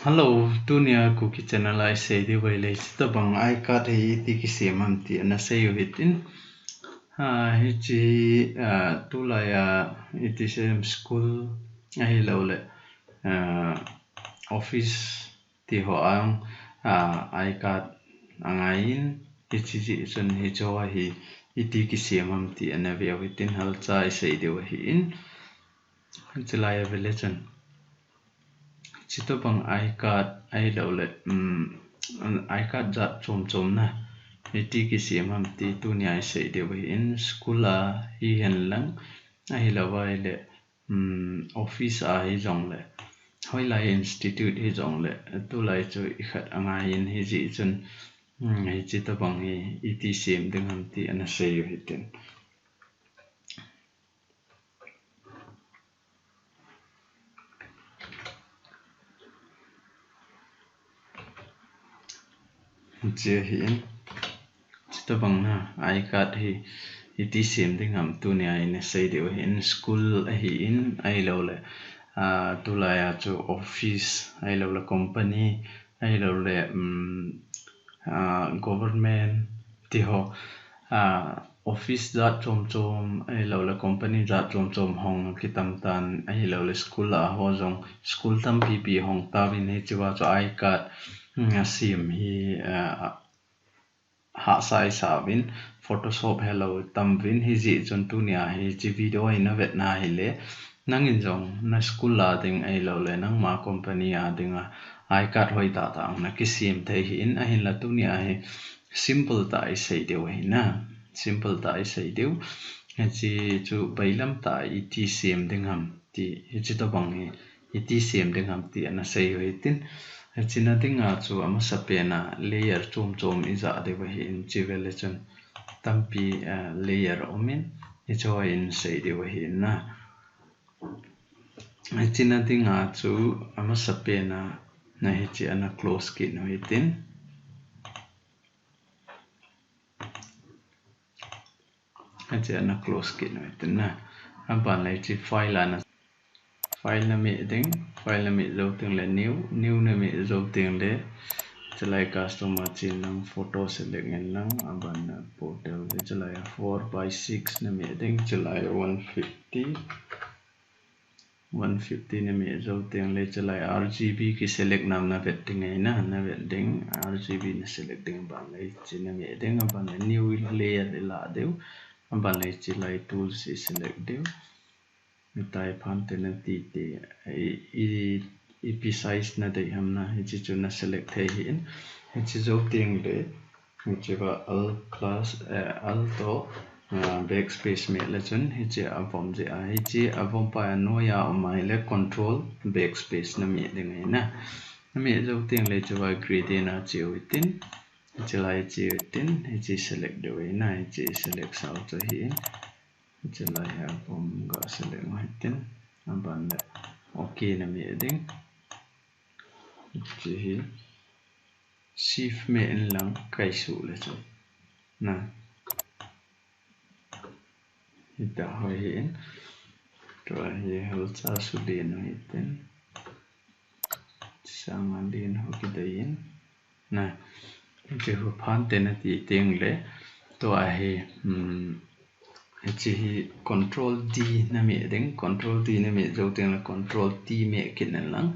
Hello, dunia ku ki channel ai sei di wei le ta bang ai ka thei ti ki sem am ti na sei yu hitin hi chi tu la ya it is school ai lo le office ti ho ang ai ka angai in hi chi chi chun hi cho hi iti ki sem am ti na ve hitin hal cha ai sei di wa hi in chilai vele chun chito bang iCard ai lo le iCard zat chom na iti ki siam ham ti tu ni ai sei de wi in school a hi hen lang ai lo wai le office a hi jong le hoi lai institute hi jong le tu lai chu i khat anga in hi ji chun hi chito bang hi iti siam ding ham ti ana sei yu hitin je hi in chito bang na iCard hi iti sim ding ham tu ni ai na sei de in school hi in ai lo le tu la ya chu office ai lo le company ai lo le government ti ho office zat chom ai lo le company zat chom hong ki tam tan ai lo le school a ho jong school tam pi hong ta win he chiwa chu iCard sim hi ha sai sa win photoshop hello tam win hi ji chon tu nia hi chi video ai na vet na hi le nang in jong na school la ding ai lo le nang ma company a ding a iCard hoi ta na ki sim thei hi in a hin la tu nia hi simple ta ai sei deu hi na simple ta ai sei deu chi chu bailam ta iti sim ding ham ti hi chi to bang hi iti sim ding ham ti ana sei hi tin china dinga chu ama sapena layer chom iza de wa hi in chi vele chun tampi layer omin hi cho in sei de wa hi na china dinga chu ama sapena na hi chi ana close ki no hitin chi ana close ki no hitin na ampan lai chi file ana file na mi ding file na mi zo ting le new na mi zo ting le chalai customer chin lang photo select ngin lang aban na portal le chalai 4x6 na mi ding chalai 150 na mi zo ting le chalai RGB ki select nam na vet ding na vet ding RGB na select ding ban le chin na mi ding aban na new layer la deu aban le chalai tool si select deu tai phan te na ti te ep size na dei ham na hi chu na select thei hi in hi chu zo ting le hi chu ba al to backspace me la chun hi chu avom je a hi chu avom pa no ya mai le control backspace na mi ding na mi zo ting le chu ba gradient na chu tin chu lai chu tin hi chu select de na hi chu select sao cho hi chalai album ga select hitin aban le okay na mi ding chi hi shift me in lang kai su le chu na ita hoi hin to hi hal cha su de no hitin sang andin ho ki dain na chi hu phan te na ti teng le to a hi chi control D na mi ding control D na mi zo teng la control T me kin na lang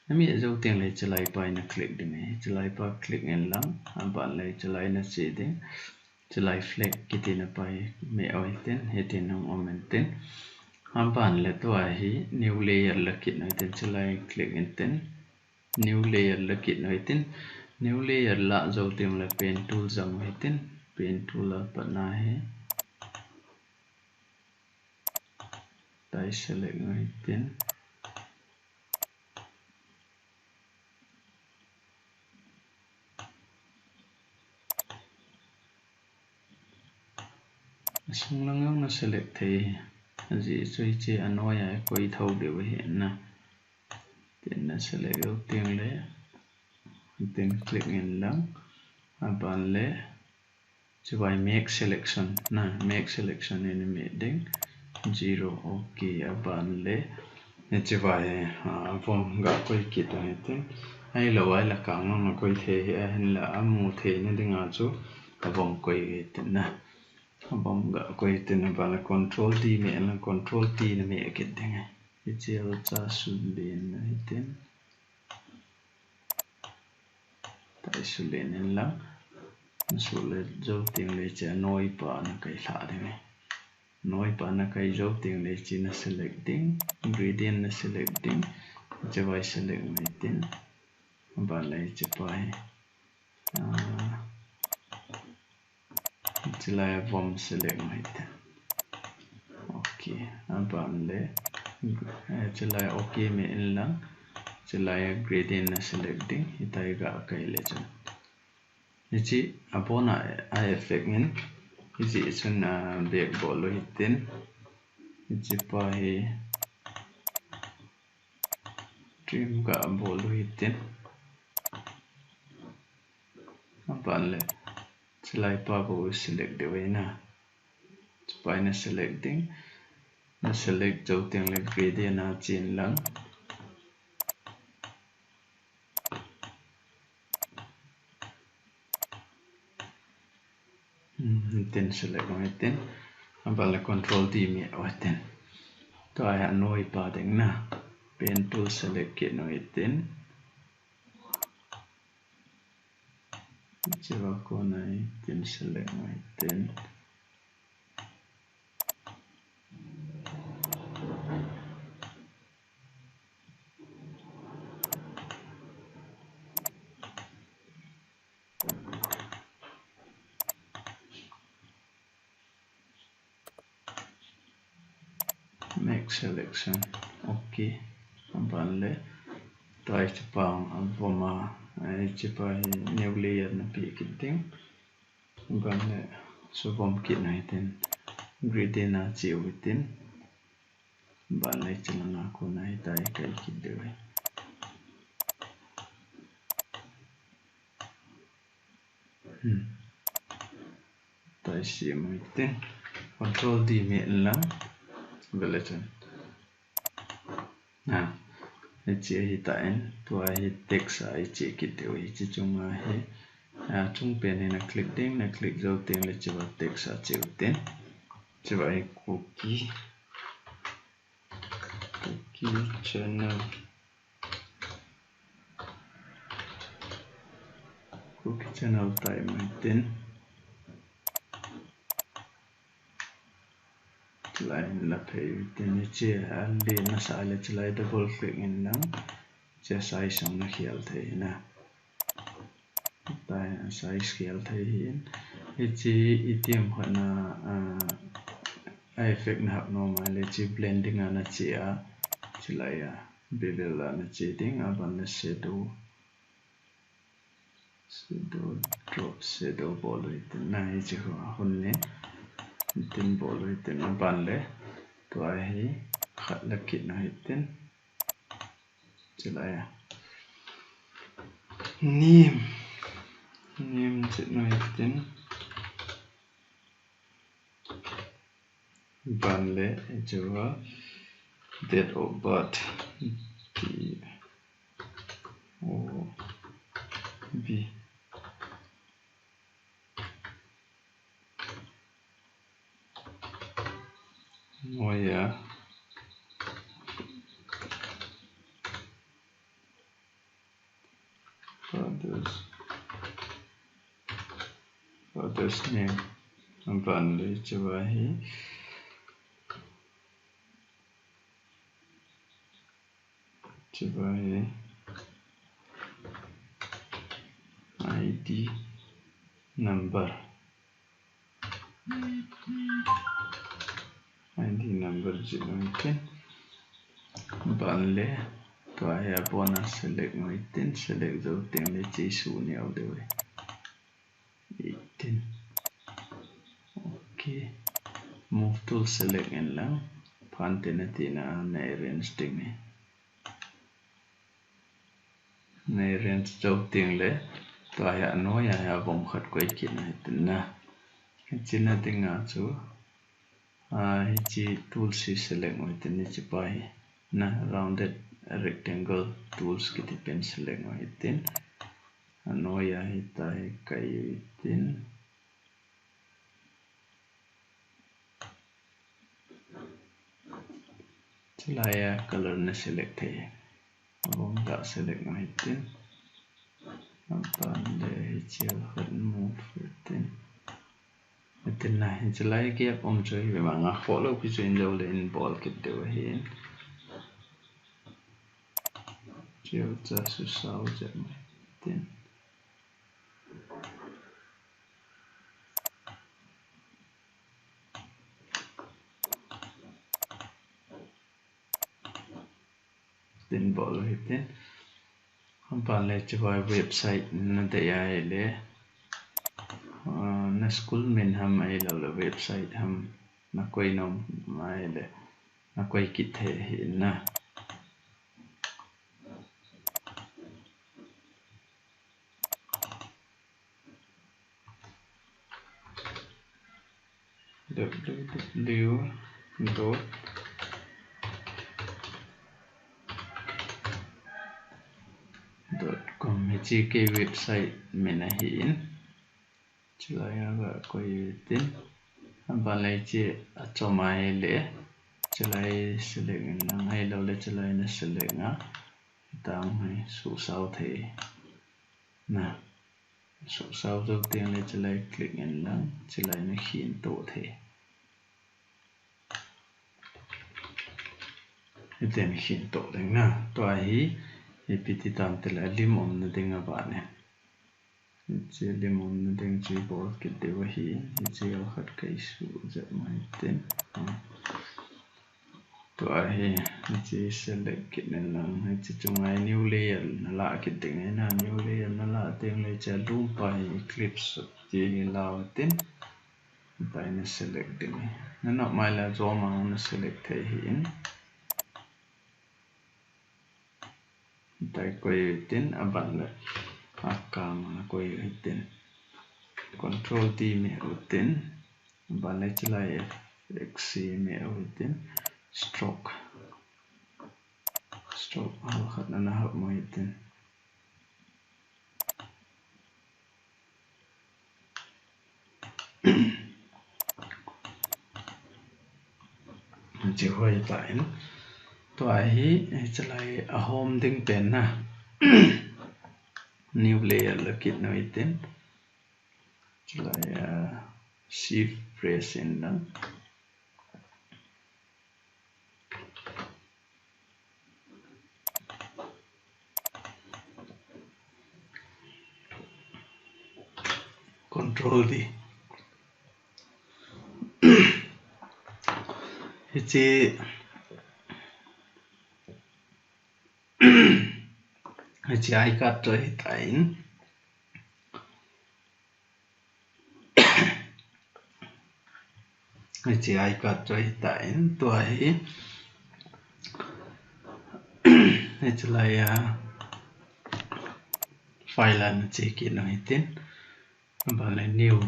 na mi zo teng le chalai pa na click ding chalai pa click en lang aban le chalai na che ding chalai flag ki na pa me oi ten he ten hong omen ten aban le to a hi new layer la kit na ten chalai click en ten new layer la kit na ten new layer la zo teng la pen tool jam he ten pen tool la pa na he tai select ngay tin sung lang na select thei ji chui che anoya koi thau de we na tin na select yo ting le tin click in lang aban le chubai make selection na make selection in me ding 0 okay aban le chubai vom ga koi ki ta tin hay lâu ai là càng nó quay thế hình là mu thế nên đừng ngã chú vòng quay tên na vòng gạ quay tên là là control D mẹ là control T là mẹ cái tên này cái chiều cha sun lên này tên tại sun lên là sun lên dấu tiếng lấy cha nói pa nó cái lạ đấy này nói pa nó cái dấu tiếng lấy chỉ là selecting ingredient là selecting cha vai select này tên bạn lấy cha phải chỉ là vòng select này tên ok bạn lấy chỉ là ok mẹ là chỉ là gradient là selecting hitai gạ cái lấy chân Ichi upon a effect in ichi chun back ball lo hitin ichi pa hi trim ga ball lo hitin apan le chilai pa bo select de na pa na selecting na select chau teng le gradient na chin lang ten select mai ten apan le control D mi wa ten to ai noi pa deng na pen tool select ke noi ten Java ko này ten select mai ten make selection ok apan le try to pang voma ai chipa new layer na pi kiting apan le so vom kit nai ten gradient na chiu tin ban le chalanga ko nai tai kai kit de tai si mai ten control D me lang vele chen chi hi tại tua hi text ai chi kit de chi chung hi chung pen na click ding na click dấu tiếng là chỉ vào text chịu tên chỉ vào cookie channel tại máy tên lại là phải tên chia lên nó sai là chỉ lại double click in nắng chia size xong nó khial thế nè tại size khial thế hiện chỉ item hoặc là effect na normal là chỉ blending ana chỉ lại bevel là chỉ tiếng aban là drop shadow ball itin na chỉ hôn nè tin ball itin aban le to ai khát là kit na itin chỉ lại nim chỉ nói itin ban le Java date of birth DOB Moya father's name ban le Java hi ID number chỉ nói tên bạn lẽ tòa hè bonus select nói tên select dấu tiếng để chỉ số nhiều rồi tên ok move tool select en lang phan tên na range tiếng này range dấu tiếng lẽ tòa hè nói vòng khát quay kiện này tên na chỉ là tiếng ngã chú chỉ tool si select nói tên chỉ bài na rounded rectangle tools kiti pen select ngo hitin anoya hitai kayu hitin celaya color na select hai bom da select ngo hitin apande hichial khat move hitin hitin na celaya gap om choi be manga follow ki join lo le in ball kit de hin chiều cha su sau je hitin tin ball hitin hampan le chwa website na de ya le na school men ham ai lo website ham na koi nom mai le na koi kit the hin na www.com chi cái website mình là hiện chulaya ga koi tin hampan le chi cho mai le chulai select na hai lo le chulai na select nga tang hai su sau the na su sau đầu tiên là chulai click in là chulai na hiện tổ the hitin hiện tổ ding na to hi pt tam tel lim om na ding ba ne chi lim om na ding chi ball kit de wa hi chi al khat kai su ja mai ten to hi chi select kit na lang chi chungai new layer na la kit ding na new layer na la teng le cha dum pai eclipse chi lao ten tai na select ding na not mai la zo ma na select thai hin tai koi tin aban la akam koi tin control D me tin aban la chlai fx me tin stroke al khat na hab moi tin chỉ hoi tại to hi chlai a home ding pen na new layer la kit noi tin chlai shift press in na control D hichi hichi ai kat rồi tain hichi ai kat rồi tain to hi hichi lai file an chi ki noi tin ba le new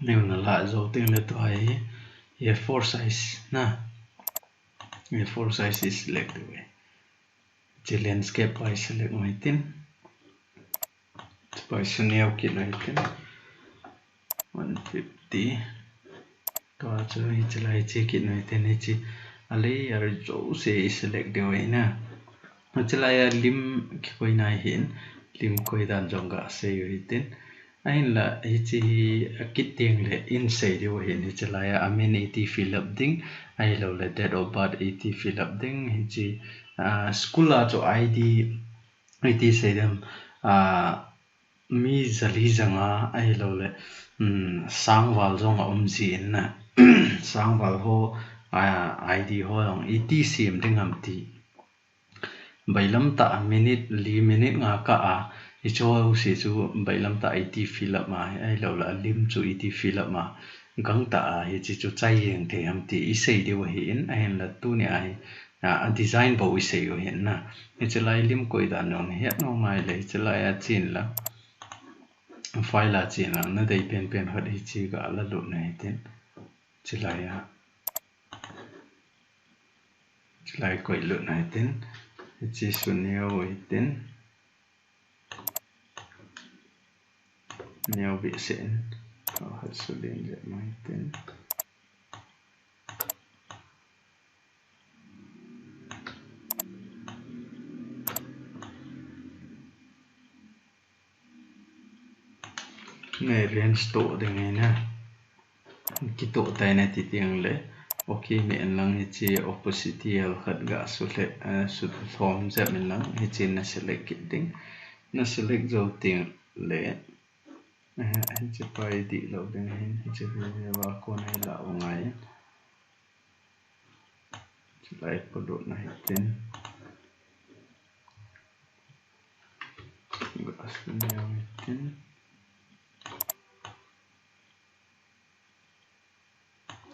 na la zo tin le to hi A4 size na A4 size is select we chi landscape by select noi tin by suneo ki noi tin 150 to cho hi chlai chi ki noi tin hi chi ale ar zo se select de we na chlai lim ki koi nai hin lim koi dan jong ga se hi tin ain la hi chi kit ting le in se de we hin chlai amenity fill up ding ai lo le date of birth 80 fill up ding hi chi school la cho id se dem mi zali zanga ai lo le sangwal zong ji na sangwal ho id ho long 80 sim ding am ti bailam ta minute li minute nga ka i cho se chu bailam ta 80 fill up ma ai lo la lim chu 80 fill up ma gang ta hi chi chu chai yeng the am ti i sei de wa hi in ai la tu ni ai design bo i sei yo hin na hi chlai lim koi dan non he no mai le chlai a chin la file la chin la na dei pen hot hi chi ga la lu nei tin chlai lại quay lượn này tên chỉ xuân neo với tên neo bị sẹn có hết số điện dạy máy tên này range tổ để ngay nè cái tổ tay này thì tiếng lệ ok miễn lăng hết chi opposite khát gã số lệ số form dẹp miễn lăng hết chi nó select cái đỉnh nó select dấu tiếng lệ hết chi phải đi lâu đến hết chi phải vào con này lão ngay lại có độ này tên gã số nhau tên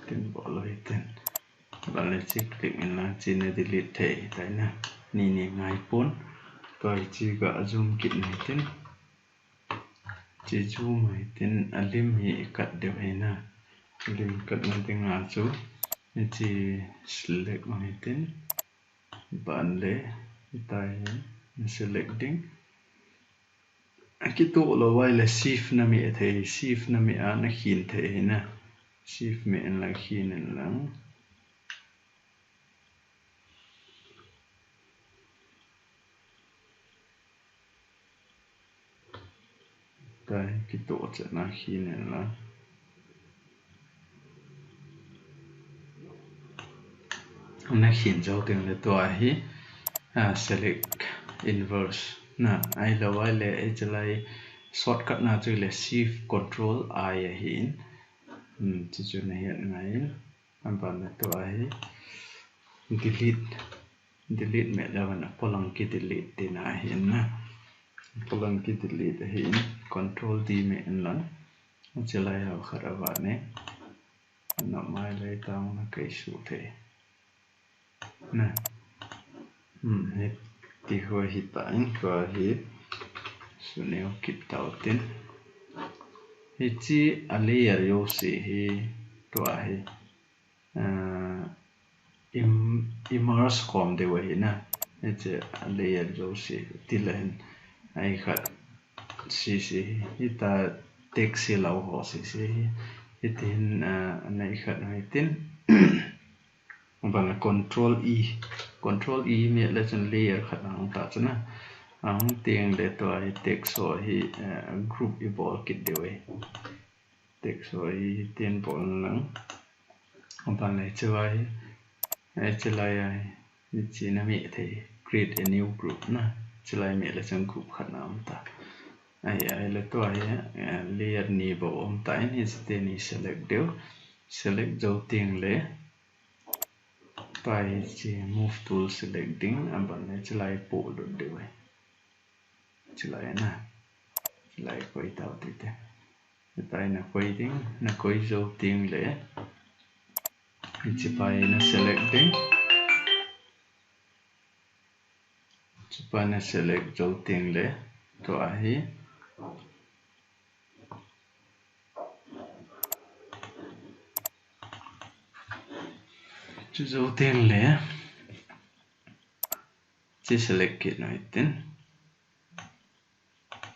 tên bỏ lỗi tên bạn lại chỉ click là chỉ nên delete thể tại nè nì ngay bốn rồi chỉ gõ zoom kit này tên chỉ zoom này tên alim hi cắt đều hay nè alim cắt này tên ngã chú nên chỉ select này tên bạn lấy tại selecting cái tổ là vậy là shift na mi thế shift na mi na hin thế nè shift mi là hin là đây cái tổ sẽ là hin là na hin dấu tiếng là tổ hi select inverse na ai là vậy là chỉ là shortcut na chỉ là shift control I hin chỉ cho này hiện ngay anh bạn là tổ hi delete mẹ là bạn polang cái delete thì na hiện na polang cái delete hiện control D mẹ lần chỉ là học khá là bạn nè nó mai lấy tao nó cái số thế nè hết thì hồi hiện tại có hết số nếu kịp tao tên hết chỉ layer yếu sĩ hi tổ hi immerse com de way na it's a layer jo si tilen ai khat si ita text si lau ho si itin nai khat nai tin bang control e me la chen layer khat ang ta chana ang tiang de to ai text so hi group evolve kit de way text so hi tin bol nang bang lai chawai chỉ là chỉ là mẹ thì create a new group na chỉ là mẹ là trong group khác nào ta ai là tôi layer ni bộ ông tại ni sẽ ni select đều select dấu tiền lệ tại chỉ move tool selecting anh bạn này chỉ là bộ được đều chỉ là na chỉ là quay tao thì thế tại là quay tiếng là quay dấu tiền lệ chỉ phải là selecting chỉ phải là select dấu tiền lệ to ai dấu tiền lệ chỉ select cái này tên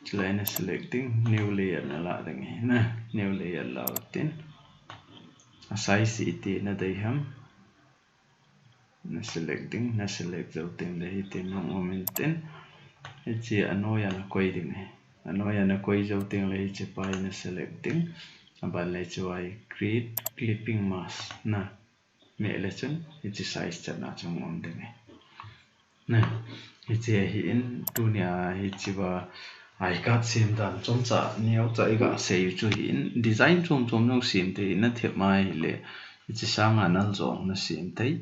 chỉ là selecting new layer là thế này nè new layer là tên size itu na đây ham na select dấu tiền đây tiền nó momentin chỉ anoya na quay đi này anoya na quay dấu tiền lấy chỉ phải na selecting bạn lấy cho ai create clipping mask na mẹ lấy chân chỉ size chặt na trong món đây này nè chỉ hiện dunia chỉ và ai cả xem đàn trong trả nhiều trái cả xây cho hiện design trong nó xem thì nó thiệt mai lệ chỉ sang anh ăn giống nó xem thấy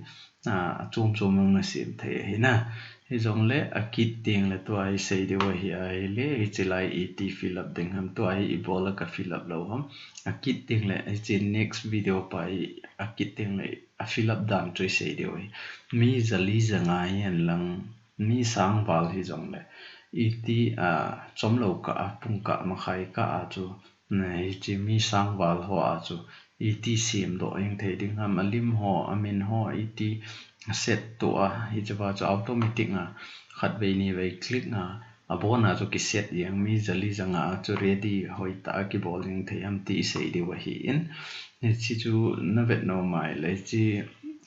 trong nó xem thấy thế na thì giống lệ kit tiền là tôi ai xây điều gì ai lệ chỉ lại it fill up đừng ham tôi ai ibola cả fill up lâu ham kit tiền là chỉ next video phải kit tiền là fill up đam chơi xây điều ấy mi zali zangai anh lang mi sang vào thì giống lệ iti chom lo ka pung ka ma khai ka chu nei chi mi sang wal ho chu iti sim do eng the ding ham alim ho amin ho iti set ตัวฮิจว่าจะ automatic ขัดไปนี่ไปคลิกบอลจะกิเซตยังมีจะลิจังจะ ready หอยตากิบอลยังเทียมตีเสียดีว่าหินนี่จูนับเป็นโนไม่เลยจี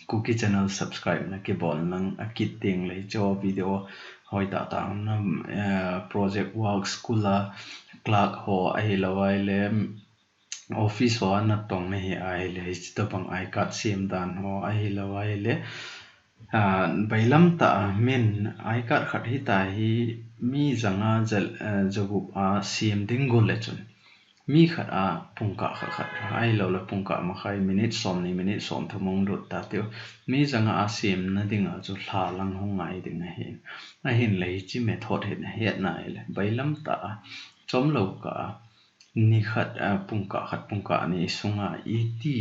cookie channel subscribe นะกิบอลนังคิดติงเลยจอวิดีโอหอยตาต่างนะproject work school la clerk หัวไอ้ละไว้เลย office หัวนัดตรงไม่ให้ไอ้เลยจิตบังไอ้กัดเสียมดันหัวไอ้ละไว้เลยใบลำตาเมนไอการขัดที่ตาฮีมีจังจะบุบเสียมดิ้งกุลเลยจนมีขัดปุ่งกะขัดไอเราละปุ่งกะมาใครมินิทสองนี่มินิทสองทั้งมงดุดตาเตียวมีจังเสียมนั่นดิ้งจุลาลังหงไงดิ้งเห็นเห็นเลยจิเมทอดเห็นเห็นไหนเลยใบลำตาจอมเรากะนี่ขัดปุ่งกะนี่สุงอีที่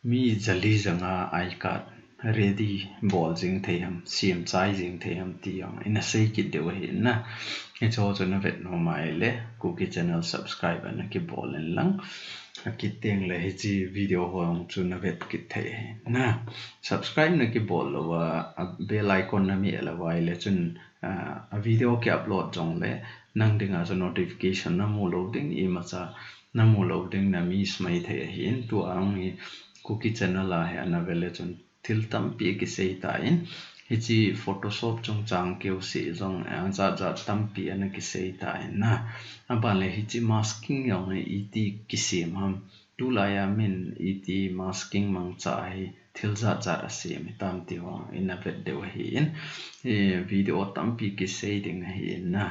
มีจะลีจังไอการready ball jing theham sim chai jing theham tiang ina sei kit de wahi na e cho cho na vet no mai le cookie channel subscribe na ki ball en lang ki teng le hi chi video hong chu na vet kit the na subscribe na ki ball lo wa bell icon na mi la wai le chun a video ke upload jong le nang dinga cho notification na mu loading I ma cha na mu loading na mi smai the hin tu ang hi cookie channel la he na vele chun thil tampi ki sei ta in hi chi photoshop chung chang keu se jong za tampi ana ki sei ta in na aban le hi chi masking yong e ti ki sem ham tu la ya min e ti masking mang cha hi thil za a sem tam ti wa in a vet de wa hi in video tampi ki sei ding hi na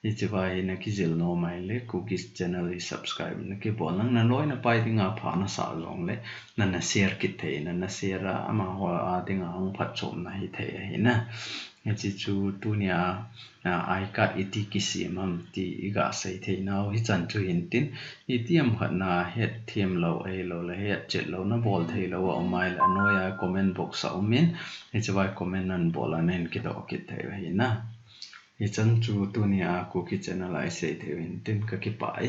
ichiwai na ki zil no mai le cookies channel I subscribe na ki bolang na loi na pai dinga pha na sa long le na share ki the na share ama wa dinga ang phat chom na hi the hi na chi chu tu nia I card iti ki simam ti iga sai the na hi chan chu hin tin itiam khat na het them lo ai lo le het chet lo na bol thei lo wa mai la no ya comment box sa umin ichiwai comment nan bol anen ki do ki the hi na I chan chu tu nia cookie channel I say the tin ka ki pai